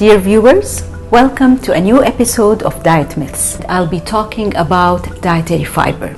Dear viewers, welcome to a new episode of Diet Myths. I'll be talking about dietary fiber.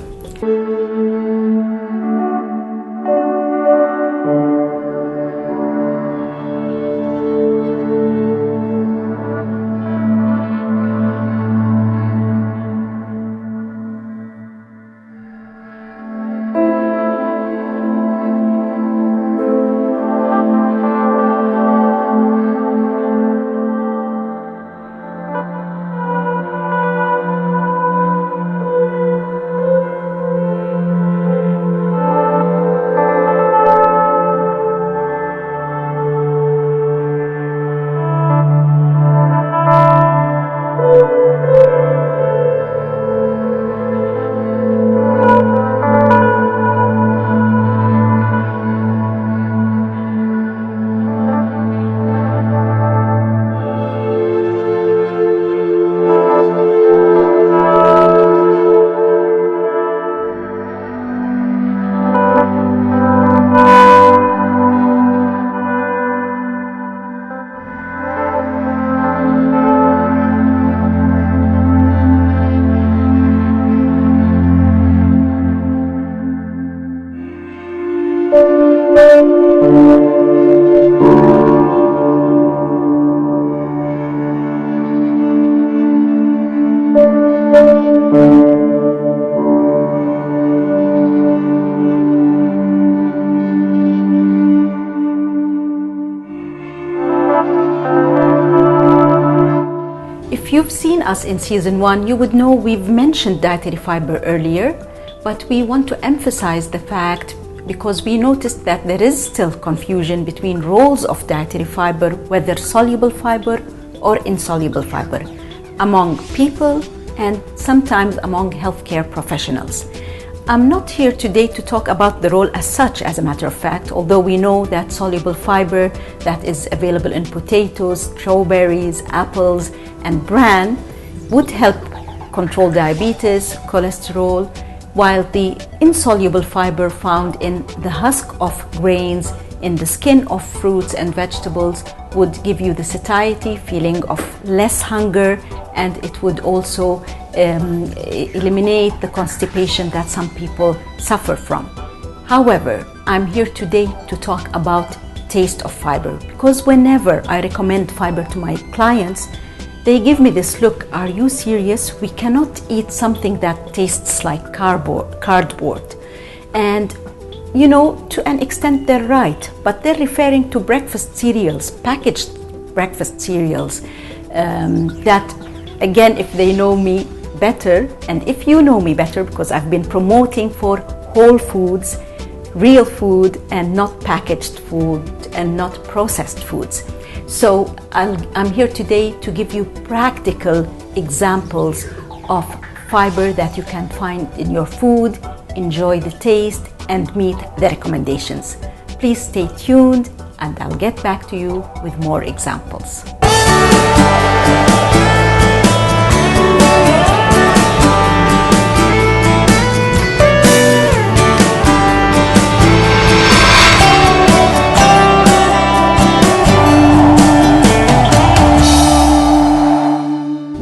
If you've seen us in season 1, you would know we've mentioned dietary fiber earlier, but we want to emphasize the fact because we noticed that there is still confusion between roles of dietary fiber, whether soluble fiber or insoluble fiber, among people and sometimes among healthcare professionals. I'm not here today to talk about the role as such, as a matter of fact, although we know that soluble fiber that is available in potatoes, strawberries, apples, and bran would help control diabetes, cholesterol, while the insoluble fiber found in the husk of grains, in the skin of fruits and vegetables would give you the satiety, feeling of less hunger, and it would also eliminate the constipation that some people suffer from. However, I'm here today to talk about taste of fiber, because whenever I recommend fiber to my clients, they give me this look, are you serious? We cannot eat something that tastes like cardboard. And you know, to an extent they're right, but they're referring to breakfast cereals, packaged breakfast cereals, that again, if they know me better, and if you know me better, because I've been promoting for whole foods, real food, and not packaged food and not processed foods. So I'm here today to give you practical examples of fiber that you can find in your food, enjoy the taste, and meet the recommendations. Please stay tuned, and I'll get back to you with more examples.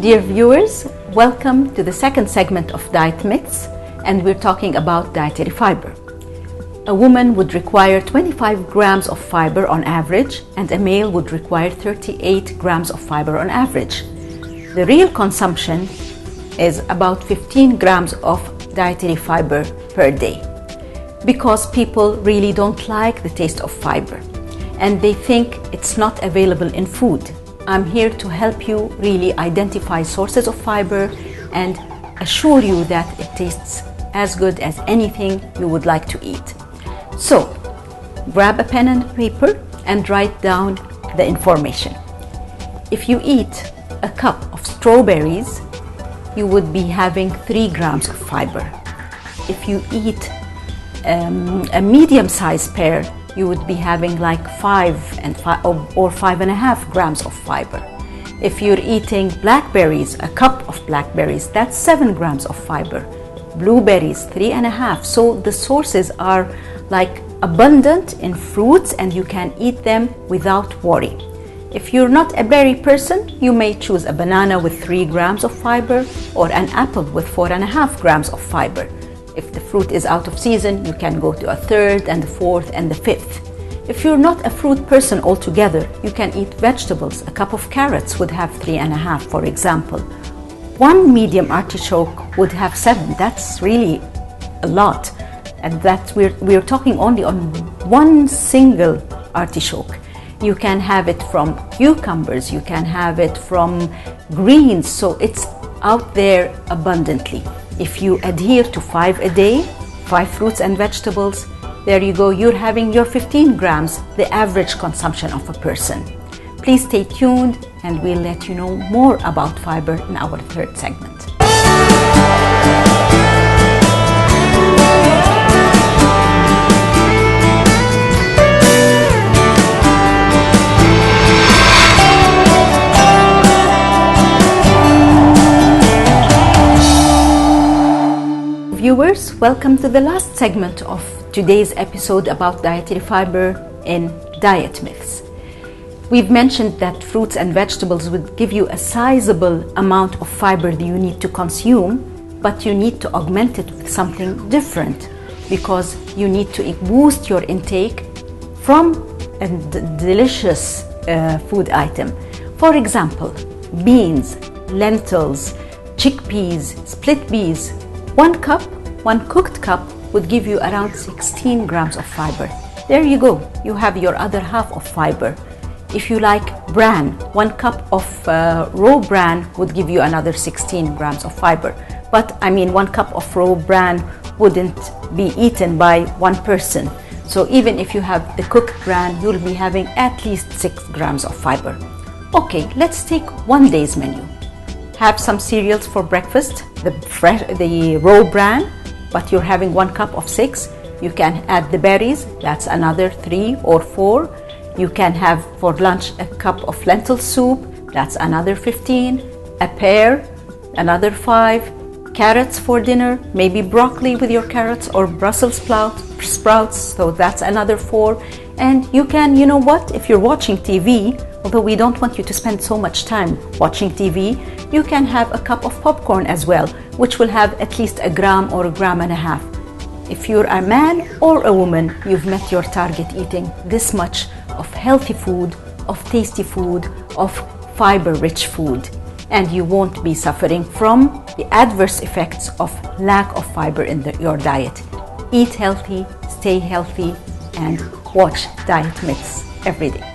Dear viewers, welcome to the second segment of Diet Myths, and we're talking about dietary fiber. A woman would require 25 grams of fiber on average, and a male would require 38 grams of fiber on average. The real consumption is about 15 grams of dietary fiber per day, because people really don't like the taste of fiber, and they think it's not available in food. I'm here to help you really identify sources of fiber and assure you that it tastes as good as anything you would like to eat. So, grab a pen and paper and write down the information. If you eat a cup of strawberries, you would be having 3 grams of fiber. If you eat a medium-sized pear, you would be having like 5 or 5.5 grams of fiber. If you're eating blackberries, a cup of blackberries, that's 7 grams of fiber. Blueberries, 3.5. So the sources are like abundant in fruits, and you can eat them without worry. If you're not a berry person, you may choose a banana with 3 grams of fiber or an apple with 4.5 grams of fiber. If the fruit is out of season, you can go to a 3rd and the 4th and the 5th. If you're not a fruit person altogether, you can eat vegetables. A cup of carrots would have 3.5, for example. 1 medium artichoke would have 7. That's really a lot. And that we're talking only on 1 single artichoke. You can have it from cucumbers, you can have it from greens, so it's out there abundantly. If you adhere to 5 a day, 5 fruits and vegetables, there you go, you're having your 15 grams, the average consumption of a person. Please stay tuned and we'll let you know more about fiber in our 3rd segment. Viewers, welcome to the last segment of today's episode about dietary fiber in Diet Myths. We've mentioned that fruits and vegetables would give you a sizable amount of fiber that you need to consume, but you need to augment it with something different because you need to boost your intake from a delicious food item. For example, beans, lentils, chickpeas, split peas. 1 cooked cup would give you around 16 grams of fiber. There you go, you have your other half of fiber. If you like bran, 1 cup of raw bran would give you another 16 grams of fiber. But I mean, 1 cup of raw bran wouldn't be eaten by 1 person. So even if you have the cooked bran, you'll be having at least 6 grams of fiber. Okay, let's take 1 day's menu. Have some cereals for breakfast, the raw bran, but you're having 1 cup of 6. You can add the berries, that's another 3 or 4. You can have for lunch a cup of lentil soup, that's another 15. A pear, another 5. Carrots for dinner, maybe broccoli with your carrots or Brussels sprouts, so that's another 4. And you can, you know what, if you're watching TV, although we don't want you to spend so much time watching TV, you can have a cup of popcorn as well, which will have at least 1 gram or 1.5 grams. If you're a man or a woman, you've met your target eating this much of healthy food, of tasty food, of fiber-rich food, and you won't be suffering from the adverse effects of lack of fiber in your diet. Eat healthy, stay healthy, and watch Diet Myths every day.